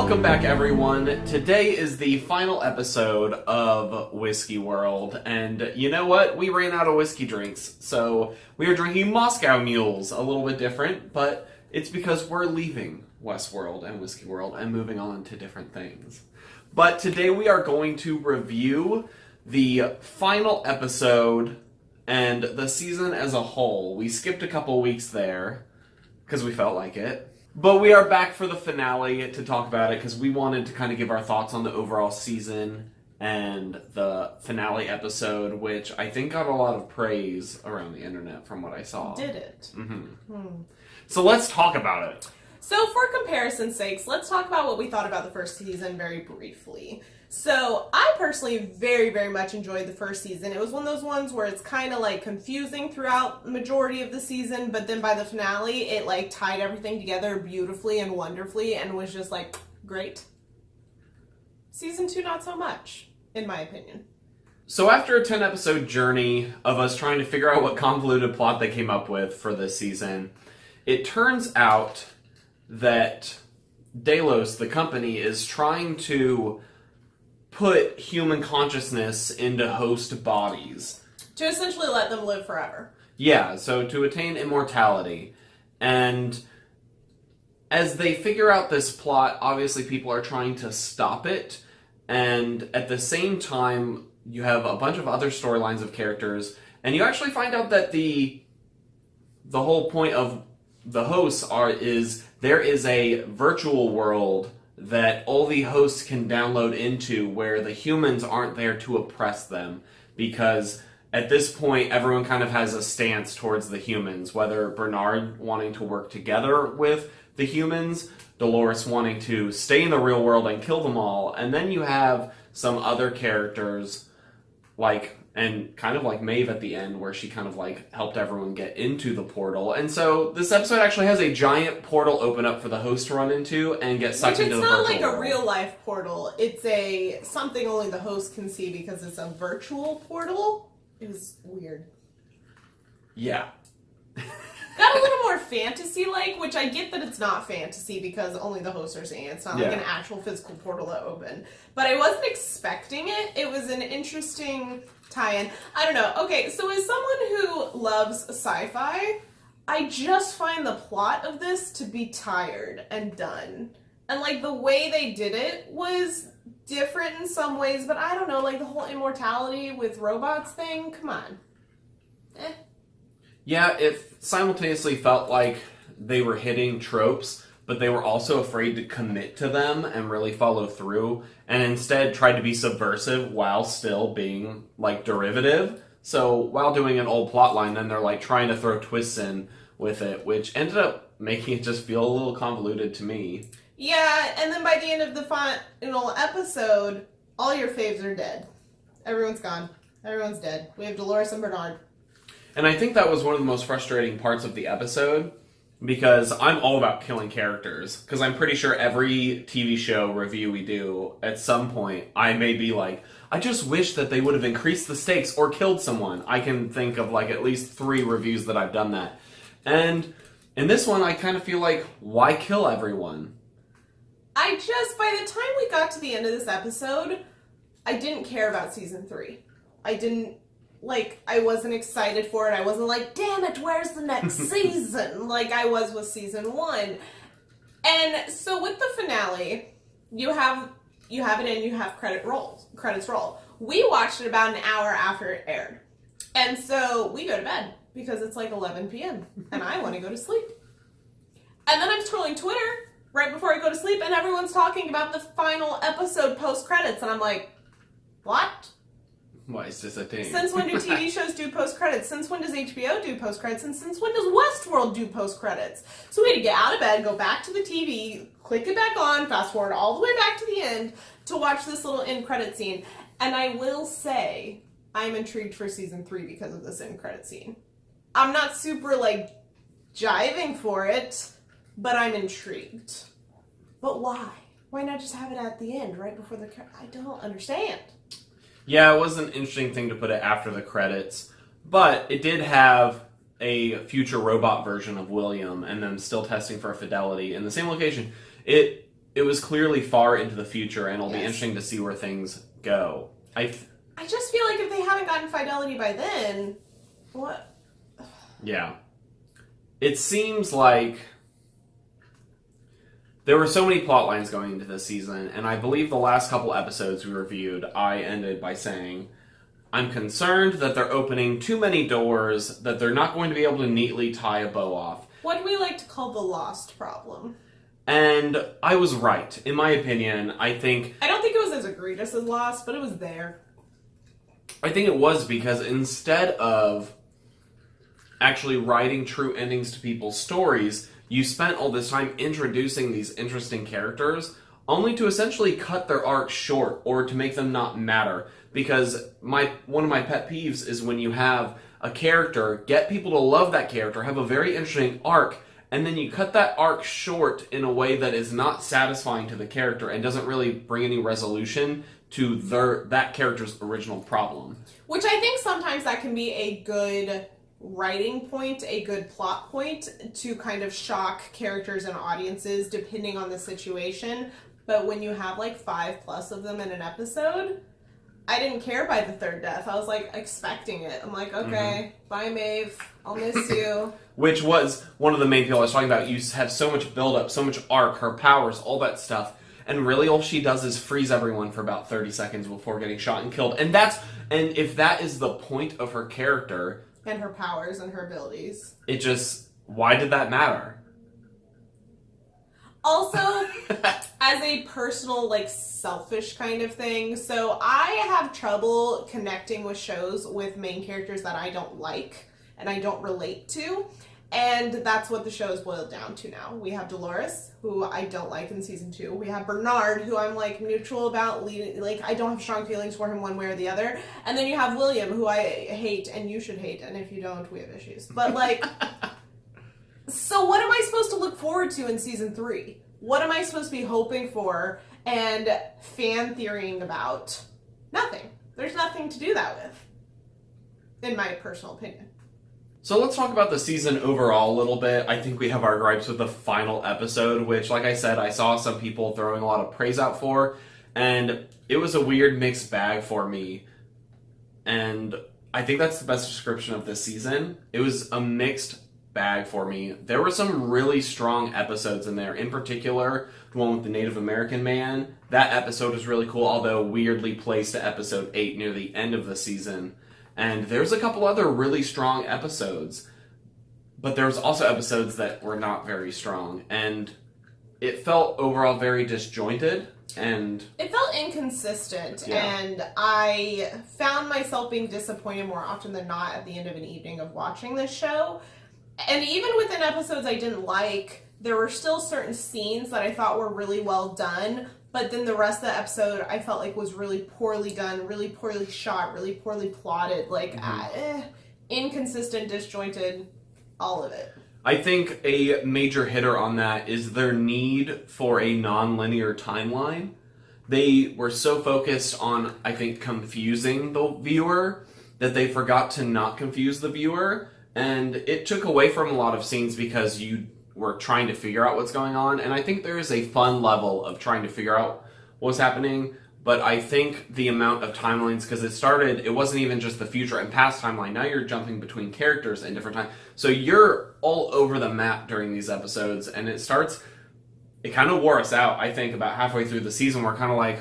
Welcome back, everyone. Today is the final episode of Whiskeyworld, and you know what? We ran out of whiskey drinks, so we are drinking Moscow Mules. A little bit different, but it's because we're leaving Westworld and Whiskeyworld and moving on to different things. But today we are going to review the final episode and the season as a whole. We skipped a couple weeks there because we felt like it. But we are back for the finale to talk about it because we wanted to kind of give our thoughts on the overall season and the finale episode, which I think got a lot of praise around the internet from what I saw. Did it? Mm-hmm. So let's talk about it. So for comparison's sakes, let's talk about what we thought about the first season very briefly. So I personally very, very much enjoyed the first season. It was one of those ones where it's kind of like confusing throughout the majority of the season, but then by the finale, it like tied everything together beautifully and wonderfully and was just like, great. Season 2, not so much, in my opinion. So after a 10-episode journey of us trying to figure out what convoluted plot they came up with for this season, it turns out that Delos, the company, is trying to put human consciousness into host bodies. To essentially let them live forever. Yeah, so to attain immortality. And as they figure out this plot, obviously people are trying to stop it. And at the same time, you have a bunch of other storylines of characters. And you actually find out that the whole point of the hosts is there is a virtual world that all the hosts can download into where the humans aren't there to oppress them, because at this point everyone kind of has a stance towards the humans, whether Bernard wanting to work together with the humans, Dolores wanting to stay in the real world and kill them all, and then you have some other characters and kind of like Maeve at the end, where she kind of like helped everyone get into the portal. And so this episode actually has a giant portal open up for the host to run into and get sucked into the virtual world. It's not like a real life portal. It's something only the host can see because it's a virtual portal. It was weird. Yeah. Got a little more fantasy-like, which I get that it's not fantasy because only the hosts are seeing it. It's not like an actual physical portal that opened. But I wasn't expecting it. It was an interesting tie-in. I don't know. Okay, so as someone who loves sci-fi, I just find the plot of this to be tired and done. And like the way they did it was different in some ways, but I don't know, like the whole immortality with robots thing, come on. Yeah, it simultaneously felt like they were hitting tropes, but they were also afraid to commit to them and really follow through, and instead tried to be subversive while still being, like, derivative. So, while doing an old plot line, then they're, like, trying to throw twists in with it, which ended up making it just feel a little convoluted to me. Yeah, and then by the end of the final episode, all your faves are dead. Everyone's gone. Everyone's dead. We have Dolores and Bernard. And I think that was one of the most frustrating parts of the episode, because I'm all about killing characters. Because I'm pretty sure every TV show review we do, at some point, I may be like, I just wish that they would have increased the stakes or killed someone. I can think of like at least 3 reviews that I've done that. And in this one, I kind of feel like, why kill everyone? By the time we got to the end of this episode, I didn't care about season 3. I wasn't excited for it. I wasn't like, damn it, where's the next season? Like I was with season 1. And so with the finale, you have it and you have credits roll. We watched it about an hour after it aired. And so we go to bed because it's like 11 p.m. and I want to go to sleep. And then I'm scrolling Twitter right before I go to sleep and everyone's talking about the final episode post-credits and I'm like, what? Why is this a thing? Since when do TV shows do post-credits? Since when does HBO do post-credits? And since when does Westworld do post-credits? So we had to get out of bed, go back to the TV, click it back on, fast forward all the way back to the end to watch this little end credit scene. And I will say, I'm intrigued for season 3 because of this end credit scene. I'm not super, jiving for it, but I'm intrigued. But why? Why not just have it at the end, right before the I don't understand. Yeah, it was an interesting thing to put it after the credits, but it did have a future robot version of William and them still testing for fidelity in the same location. It it was clearly far into the future, and it'll be Yes. interesting to see where things go. I just feel like if they haven't gotten fidelity by then, what? Yeah. It seems like there were so many plot lines going into this season, and I believe the last couple episodes we reviewed, I ended by saying, I'm concerned that they're opening too many doors, that they're not going to be able to neatly tie a bow off. What do we like to call the lost problem? And I was right. In my opinion, I don't think it was as egregious as Lost, but it was there. I think it was because instead of actually writing true endings to people's stories, you spent all this time introducing these interesting characters only to essentially cut their arc short or to make them not matter. Because one of my pet peeves is when you have a character, get people to love that character, have a very interesting arc, and then you cut that arc short in a way that is not satisfying to the character and doesn't really bring any resolution to that character's original problem. Which I think sometimes that can be a good writing point, a good plot point to kind of shock characters and audiences depending on the situation. But when you have like 5+ of them in an episode, I didn't care by the third death. I was like expecting it. I'm like, okay, bye Maeve, I'll miss you. Which was one of the main people I was talking about. You have so much build-up, so much arc, her powers, all that stuff. And really all she does is freeze everyone for about 30 seconds before getting shot and killed. And if that is the point of her character... And her powers and her abilities. Why did that matter? Also, as a personal, like, selfish kind of thing, so I have trouble connecting with shows with main characters that I don't like and I don't relate to, and that's what the show is boiled down to now. We have Dolores, who I don't like in season 2. We have Bernard, who I'm, like, neutral about, I don't have strong feelings for him one way or the other, and then you have William, who I hate, and you should hate, and if you don't, we have issues. But, like... So what am I supposed to look forward to in season 3? What am I supposed to be hoping for and fan theorying about? Nothing. There's nothing to do that with, in my personal opinion. So let's talk about the season overall a little bit. I think we have our gripes with the final episode, which, like I said, I saw some people throwing a lot of praise out for, and it was a weird mixed bag for me. And I think that's the best description of this season. It was a mixed bag for me. There were some really strong episodes in there. In particular, the one with the Native American man. That episode was really cool, although weirdly placed to episode 8 near the end of the season. And there's a couple other really strong episodes. But there was also episodes that were not very strong. And it felt overall very disjointed. And it felt inconsistent, yeah. And I found myself being disappointed more often than not at the end of an evening of watching this show. And even within episodes I didn't like, there were still certain scenes that I thought were really well done, but then the rest of the episode I felt like was really poorly done, really poorly shot, really poorly plotted, inconsistent, disjointed, all of it. I think a major hitter on that is their need for a non-linear timeline. They were so focused on, I think, confusing the viewer that they forgot to not confuse the viewer. And it took away from a lot of scenes because you were trying to figure out what's going on. And I think there is a fun level of trying to figure out what's happening. But I think the amount of timelines, because it wasn't even just the future and past timeline. Now you're jumping between characters in different times. So you're all over the map during these episodes. And it kind of wore us out, I think, about halfway through the season. We're kind of like,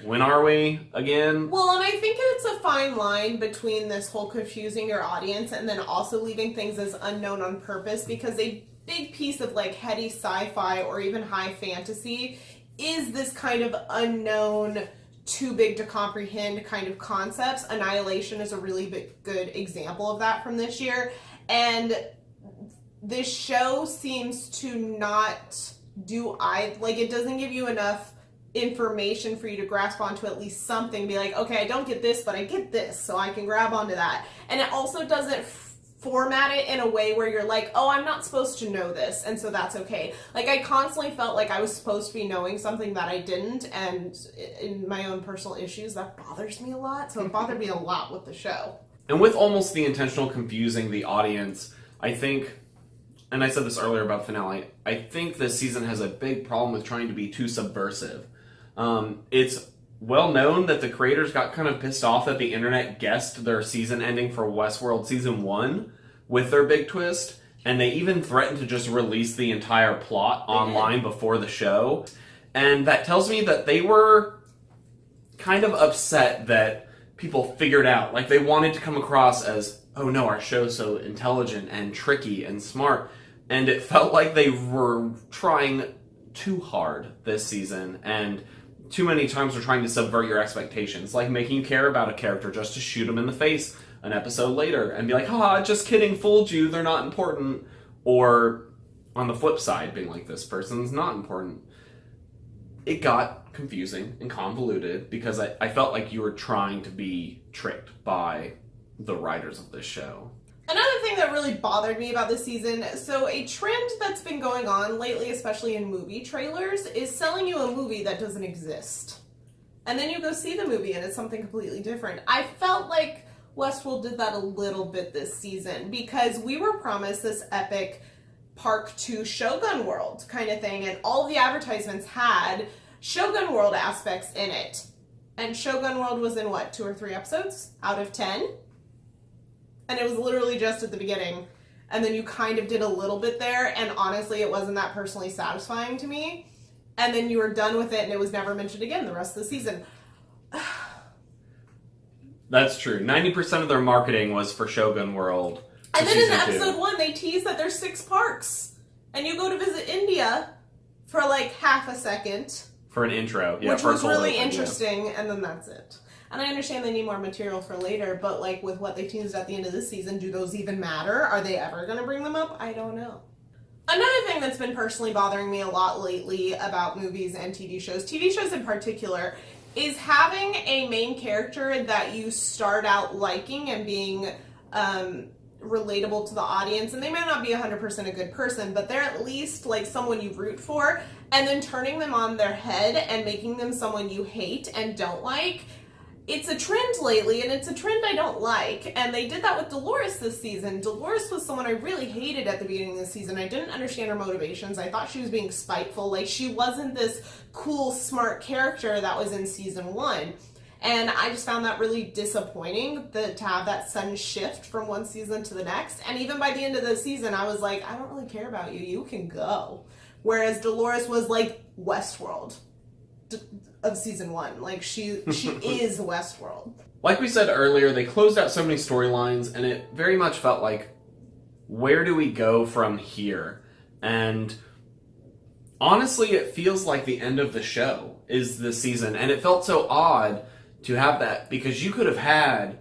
when are we again? Well, and I think it's a fine line between this whole confusing your audience and then also leaving things as unknown on purpose, because a big piece of like heady sci-fi or even high fantasy is this kind of unknown, too big to comprehend kind of concepts. Annihilation is a really good example of that from this year. And this show seems to not it doesn't give you enough information for you to grasp onto at least something, be like, okay, I don't get this, but I get this, so I can grab onto that. And it also doesn't format it in a way where you're like, oh, I'm not supposed to know this, and so that's okay. Like, I constantly felt like I was supposed to be knowing something that I didn't, and in my own personal issues, that bothers me a lot, so it bothered me a lot with the show. And with almost the intentional confusing the audience, I think and I said this earlier about finale, I think this season has a big problem with trying to be too subversive. It's well known that the creators got kind of pissed off that the internet guessed their season ending for Westworld Season 1 with their big twist, and they even threatened to just release the entire plot online before the show. And that tells me that they were kind of upset that people figured out, like they wanted to come across as, oh no, our show's so intelligent and tricky and smart. And it felt like they were trying too hard this season, and too many times were trying to subvert your expectations, like making you care about a character just to shoot them in the face an episode later and be like, haha, just kidding, fooled you, they're not important. Or on the flip side, being like, this person's not important. It got confusing and convoluted because I felt like you were trying to be tricked by the writers of this show. Another thing that really bothered me about this season, so a trend that's been going on lately, especially in movie trailers, is selling you a movie that doesn't exist. And then you go see the movie and it's something completely different. I felt like Westworld did that a little bit this season because we were promised this epic Park to Shogun World kind of thing, and all the advertisements had Shogun World aspects in it. And Shogun World was in what, 2 or 3 episodes out of 10? And it was literally just at the beginning. And then you kind of did a little bit there, and honestly, it wasn't that personally satisfying to me. And then you were done with it, and it was never mentioned again the rest of the season. That's true. 90% of their marketing was for Shogun World. And then in episode 1, they tease that there's 6 parks. And you go to visit India for like half a second. For an intro. Yeah, which was really interesting, and then that's it. And I understand they need more material for later, but like with what they teased at the end of this season, do those even matter? Are they ever going to bring them up? I don't know. Another thing that's been personally bothering me a lot lately about movies and TV shows in particular, is having a main character that you start out liking and being relatable to the audience, and they may not be 100% a good person, but they're at least like someone you root for, and then turning them on their head and making them someone you hate and don't like. It's a trend lately, and it's a trend I don't like, and they did that with Dolores this season. Dolores was someone I really hated at the beginning of the season. I didn't understand her motivations. I thought she was being spiteful. Like, she wasn't this cool, smart character that was in season 1. And I just found that really disappointing, to have that sudden shift from one season to the next. And even by the end of the season, I was like, I don't really care about you. You can go. Whereas Dolores was like Westworld of season 1. Like, she is Westworld. Like we said earlier, they closed out so many storylines, and it very much felt like, where do we go from here? And honestly, it feels like the end of the show is this season, and it felt so odd to have that, because you could have had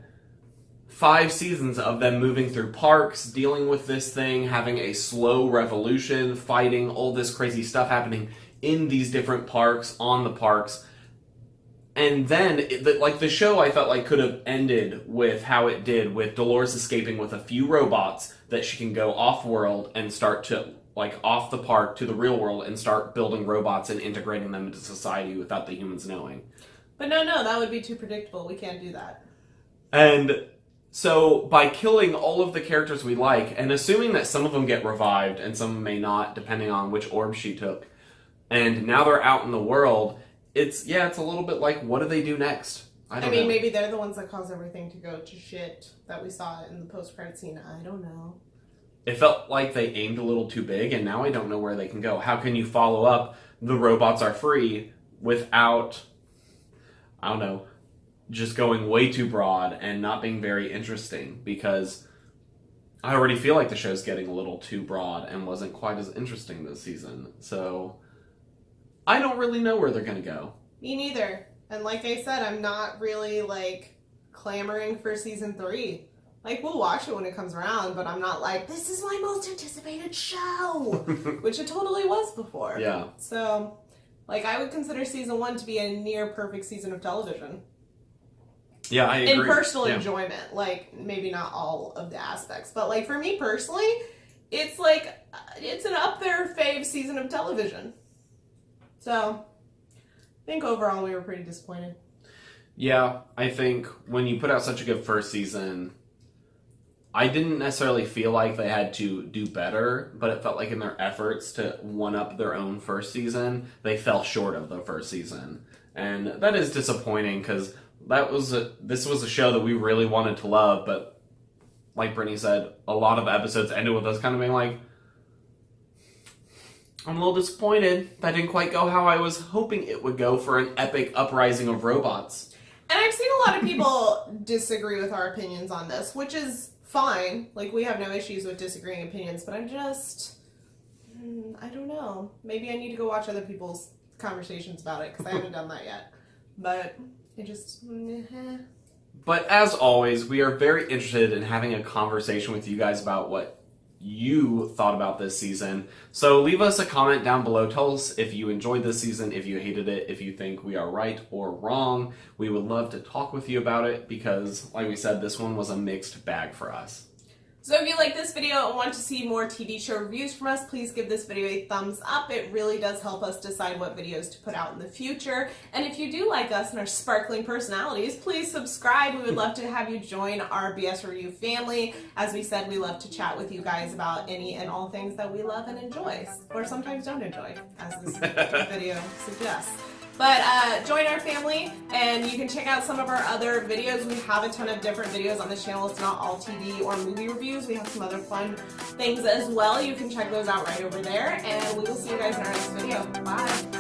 5 seasons of them moving through parks, dealing with this thing, having a slow revolution, fighting all this crazy stuff happening in these different parks, on the parks. And then, the show I felt like could have ended with how it did, with Dolores escaping with a few robots that she can go off-world and start to, off the park to the real world and start building robots and integrating them into society without the humans knowing. But no, that would be too predictable. We can't do that. And so, by killing all of the characters we like, and assuming that some of them get revived and some may not, depending on which orb she took, and now they're out in the world, it's a little bit like, what do they do next? I don't know. Maybe they're the ones that cause everything to go to shit that we saw in the post-credit scene. I don't know. It felt like they aimed a little too big, and now I don't know where they can go. How can you follow up the robots are free without, I don't know, just going way too broad and not being very interesting? Because I already feel like the show's getting a little too broad and wasn't quite as interesting this season. So I don't really know where they're going to go. Me neither. And like I said, I'm not really, clamoring for season 3. We'll watch it when it comes around, but I'm not like, this is my most anticipated show! Which it totally was before. Yeah. So, I would consider season 1 to be a near perfect season of television. Yeah, I agree. In personal enjoyment. Maybe not all of the aspects. But, for me personally, it's it's an up there fave season of television. So, I think overall we were pretty disappointed. Yeah, I think when you put out such a good first season, I didn't necessarily feel like they had to do better, but it felt like in their efforts to one-up their own first season, they fell short of the first season. And that is disappointing because this was a show that we really wanted to love, but like Brittany said, a lot of episodes ended with us kind of being like, I'm a little disappointed. That didn't quite go how I was hoping it would go for an epic uprising of robots. And I've seen a lot of people disagree with our opinions on this, which is fine. Like, we have no issues with disagreeing opinions, but I'm just, I don't know. Maybe I need to go watch other people's conversations about it, because I haven't done that yet. But it just, But as always, we are very interested in having a conversation with you guys about what you thought about this season. So leave us a comment down below. Tell us if you enjoyed this season, if you hated it, if you think we are right or wrong. We would love to talk with you about it because, like we said, this one was a mixed bag for us. So if you like this video and want to see more TV show reviews from us, please give this video a thumbs up. It really does help us decide what videos to put out in the future. And if you do like us and our sparkling personalities, please subscribe. We would love to have you join our BS Review family. As we said, we love to chat with you guys about any and all things that we love and enjoy, or sometimes don't enjoy, as this video suggests. But join our family, and you can check out some of our other videos. We have a ton of different videos on this channel. It's not all TV or movie reviews. We have some other fun things as well. You can check those out right over there, and we will see you guys in our next video. Bye!